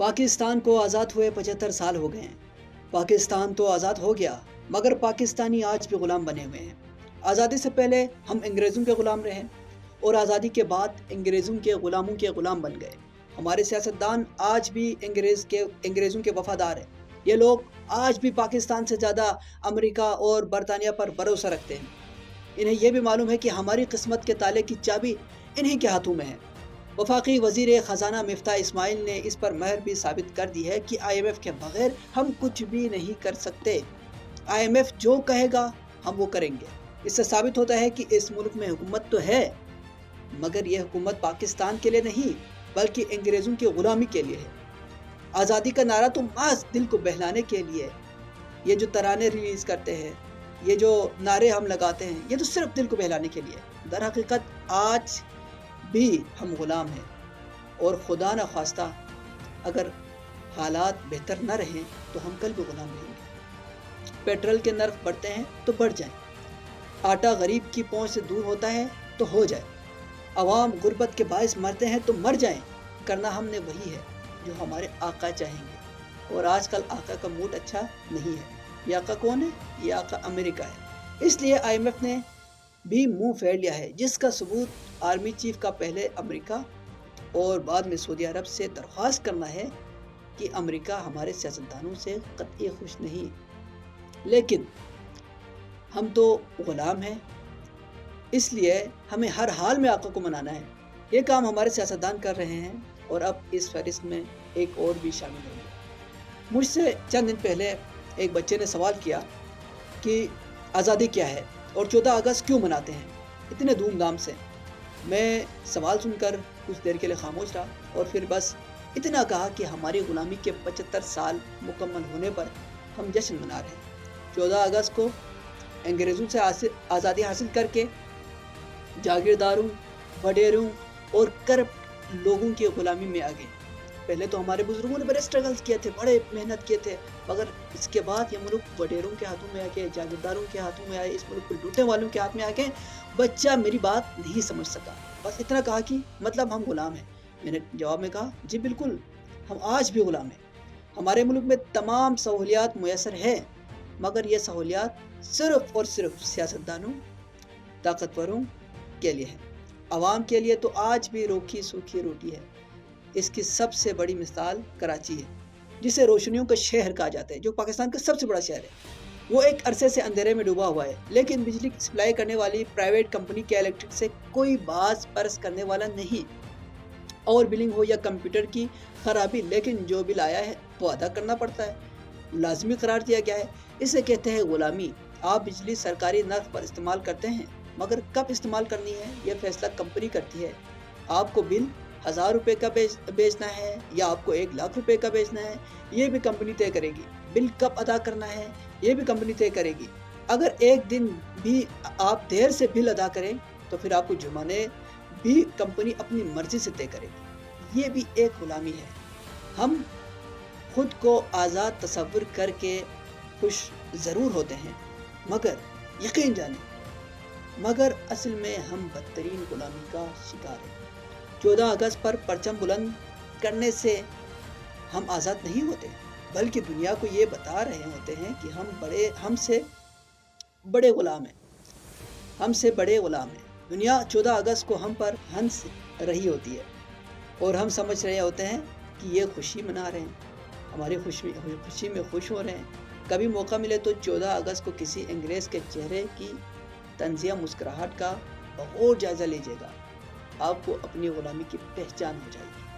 पाकिस्तान को आज़ाद हुए 75 साल हो गए हैं। पाकिस्तान तो आज़ाद हो गया, मगर पाकिस्तानी आज भी ग़ुलाम बने हुए हैं। आज़ादी से पहले हम अंग्रेज़ों के ग़ुलाम रहे और आज़ादी के बाद अंग्रेज़ों के ग़ुलामों के ग़ुलाम बन गए। हमारे सियासतदान आज भी अंग्रेज़ों के वफ़ादार हैं। ये लोग आज भी पाकिस्तान से ज़्यादा अमेरिका और बरतानिया पर भरोसा रखते हैं। इन्हें यह भी मालूम है कि हमारी किस्मत के ताले की चाबी इन्हीं के हाथों में है। वफाकी वज़ीर ख़जाना मिफ्ता इस्माइल ने इस पर महर भी साबित कर दी है कि IMF के बगैर हम कुछ भी नहीं कर सकते। IMF जो कहेगा हम वो करेंगे। इससे साबित होता है कि इस मुल्क में हुकूमत तो है, मगर यह हुकूमत पाकिस्तान के लिए नहीं बल्कि अंग्रेज़ों की ग़ुलामी के लिए है। आज़ादी का नारा तो महज दिल को बहलाने के लिए। ये जो तराने रिलीज़ करते हैं, ये जो नारे हम लगाते हैं, ये तो सिर्फ दिल को बहलाने के लिए। दर हकीकत आज भी हम ग़ुलाम हैं और खुदा न खास्ता अगर हालात बेहतर न रहें तो हम कल भी ग़ुलाम रहेंगे। पेट्रोल के नर्ख बढ़ते हैं तो बढ़ जाएं, आटा गरीब की पहुंच से दूर होता है तो हो जाए, अवाम गुर्बत के बायस मरते हैं तो मर जाएं। करना हमने वही है जो हमारे आका चाहेंगे, और आजकल आका का मूड अच्छा नहीं है। ये आका कौन है? ये आका अमेरिका है। इसलिए IMF ने भी मुंह फेर लिया है, जिसका सबूत आर्मी चीफ का पहले अमेरिका और बाद में सऊदी अरब से दरख्वास्त करना है कि अमेरिका हमारे सियासतदानों से कतई खुश नहीं। लेकिन हम तो ग़ुलाम हैं, इसलिए हमें हर हाल में आका को मनाना है। ये काम हमारे सियासतदान कर रहे हैं और अब इस फहरिस्त में एक और भी शामिल होंगे। मुझसे चंद दिन पहले एक बच्चे ने सवाल किया कि आज़ादी क्या है और 14 अगस्त क्यों मनाते हैं इतने धूमधाम से। मैं सवाल सुनकर कुछ देर के लिए खामोश रहा और फिर बस इतना कहा कि हमारी ग़ुलामी के 75 साल मुकम्मल होने पर हम जश्न मना रहे हैं। 14 अगस्त को अंग्रेज़ों से आज़ादी हासिल करके जागीरदारों, वडेरों और करप्ट लोगों की ग़ुलामी में आ गए। पहले तो हमारे बुजुर्गों ने बड़े स्ट्रगल्स किए थे, बड़े मेहनत किए थे, मगर इसके बाद ये मुल्क वडेरों के हाथों में आ गए, जागीरदारों के हाथों में आए, इस मुल्क को लूटने वालों के हाथ में आ गए। बच्चा मेरी बात नहीं समझ सका, बस इतना कहा कि मतलब हम ग़ुलाम हैं। मैंने जवाब में कहा जी बिल्कुल, हम आज भी ग़ुलाम हैं। हमारे मुल्क में तमाम सहूलियात मुयसर है, मगर ये सहूलियात सिर्फ़ और सिर्फ सियासतदानों, ताकतवरों के लिए है। आवाम के लिए तो आज भी रोखी सूखी रोटी है। इसकी सबसे बड़ी मिसाल कराची है, जिसे रोशनियों का शहर कहा जाता है, जो पाकिस्तान का सबसे बड़ा शहर है। वो एक अरसे से अंधेरे में डूबा हुआ है, लेकिन बिजली सप्लाई करने वाली प्राइवेट कंपनी के इलेक्ट्रिक से कोई बात परस करने वाला नहीं। और बिलिंग हो या कंप्यूटर की खराबी, लेकिन जो बिल आया है वो अदा करना पड़ता है, लाजमी करार दिया गया है। इसे कहते हैं ग़ुलामी। आप बिजली सरकारी नर्ख पर इस्तेमाल करते हैं, मगर कब इस्तेमाल करनी है यह फैसला कंपनी करती है। आपको बिल 1000 रुपये का बेचना है या आपको 1 लाख रुपये का बेचना है, ये भी कंपनी तय करेगी। बिल कब अदा करना है ये भी कंपनी तय करेगी। अगर एक दिन भी आप देर से बिल अदा करें तो फिर आपको जुर्माने भी कंपनी अपनी मर्जी से तय करेगी। ये भी एक ग़ुलामी है। हम खुद को आज़ाद तसव्वुर करके खुश ज़रूर होते हैं, मगर यकीन जाने मगर असल में हम बदतरीन ग़ुलामी का शिकार हैं। 14 अगस्त पर परचम बुलंद करने से हम आज़ाद नहीं होते, बल्कि दुनिया को ये बता रहे होते हैं कि हमसे बड़े ग़ुलाम हैं, हमसे बड़े ग़ुलाम हैं। दुनिया 14 अगस्त को हम पर हंस रही होती है और हम समझ रहे होते हैं कि ये खुशी मना रहे हैं, हमारी खुशी में खुश हो रहे हैं। कभी मौका मिले तो 14 अगस्त को किसी अंग्रेज़ के चेहरे की तंज़िया मुस्कुराहट का और जायज़ा लीजिएगा, आपको अपनी ग़ुलामी की पहचान हो जाएगी।